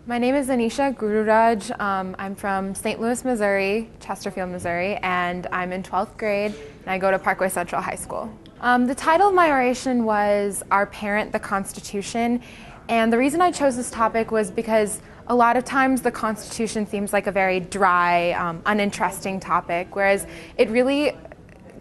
My name is Anisha Gururaj. I'm from St. Louis, Missouri, Chesterfield, Missouri, and I'm in 12th grade, and I go to Parkway Central High School. The title of my oration was Our Parent, the Constitution, and the reason I chose this topic was because a lot of times the Constitution seems like a very dry, uninteresting topic, whereas it really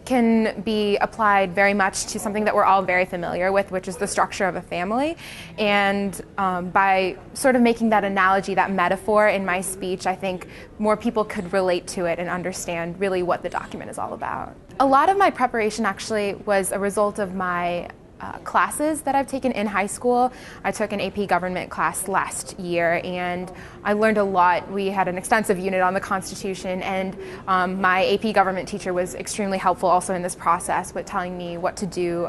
can be applied very much to something that we're all very familiar with, which is the structure of a family. And by sort of making that analogy, that metaphor in my speech, I think more people could relate to it and understand really what the document is all about. A lot of my preparation actually was a result of my classes that I've taken in high school. I took an AP government class last year and I learned a lot. We had an extensive unit on the Constitution, and my AP government teacher was extremely helpful also in this process with telling me what to do,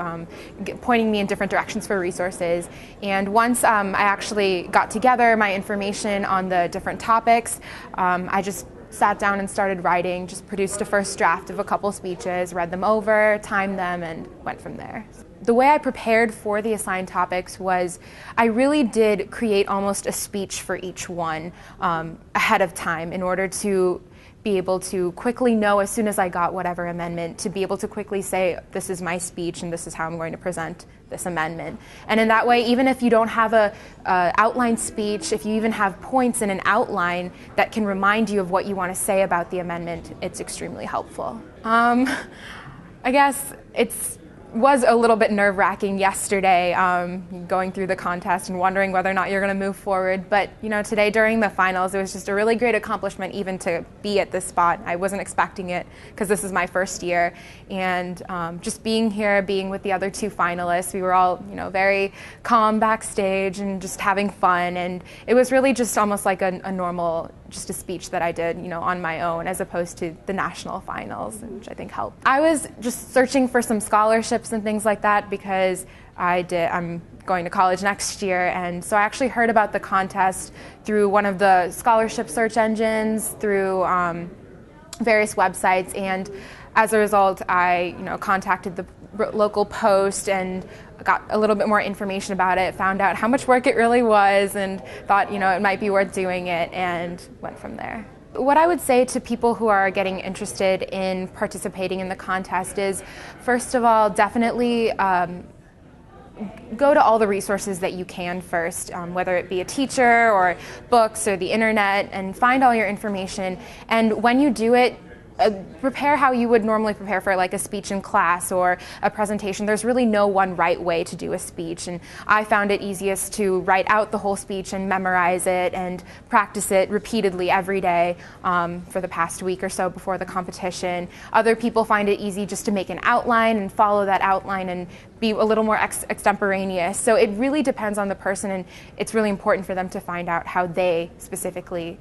pointing me in different directions for resources. And once I actually got together my information on the different topics, I just sat down and started writing, just produced a first draft of a couple speeches, read them over, timed them, and went from there. The way I prepared for the assigned topics was I really did create almost a speech for each one ahead of time in order to be able to quickly know as soon as I got whatever amendment, to be able to quickly say, this is my speech and this is how I'm going to present this amendment. And in that way, even if you don't have a outline speech, if you even have points in an outline that can remind you of what you want to say about the amendment, it's extremely helpful. I guess was a little bit nerve-wracking yesterday, going through the contest and wondering whether or not you're going to move forward. But today during the finals, it was just a really great accomplishment even to be at this spot. I wasn't expecting it because this is my first year, and just being here, being with the other two finalists, we were all very calm backstage and just having fun, and it was really just almost like a normal, just a speech that I did on my own, as opposed to the national finals, which I think helped. I was just searching for some scholarships and things like that because I'm going to college next year, and so I actually heard about the contest through one of the scholarship search engines, through various websites, and as a result I contacted the local Post and got a little bit more information about it, found out how much work it really was, and thought it might be worth doing it, and went from there. What I would say to people who are getting interested in participating in the contest is, first of all, definitely go to all the resources that you can first, whether it be a teacher or books or the internet, and find all your information. And when you do it, prepare how you would normally prepare for like a speech in class or a presentation. There's really no one right way to do a speech, and I found it easiest to write out the whole speech and memorize it and practice it repeatedly every day for the past week or so before the competition. Other people find it easy just to make an outline and follow that outline and be a little more extemporaneous. So it really depends on the person, and it's really important for them to find out how they specifically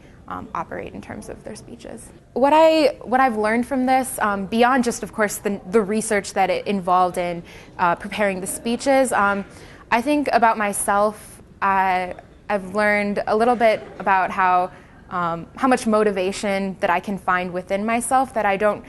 operate in terms of their speeches. What I've learned from this, beyond just, of course, the research that it involved in preparing the speeches, I think about myself, I've learned a little bit about how much motivation that I can find within myself that I don't.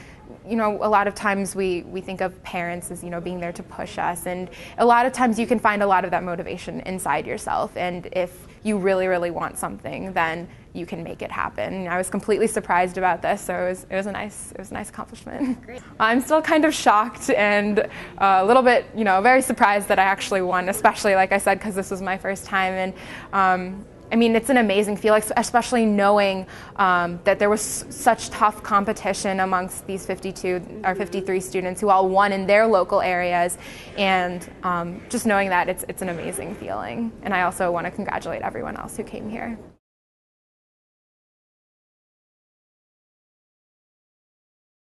A lot of times we think of parents as being there to push us, and a lot of times you can find a lot of that motivation inside yourself, and if you really, really want something, then you can make it happen. I was completely surprised about this, so it was a nice accomplishment. Great. I'm still kind of shocked and a little bit very surprised that I actually won, especially, like I said, because this was my first time, and it's an amazing feeling, especially knowing that there was such tough competition amongst these 52 or 53 students who all won in their local areas, and just knowing that it's an amazing feeling. And I also want to congratulate everyone else who came here.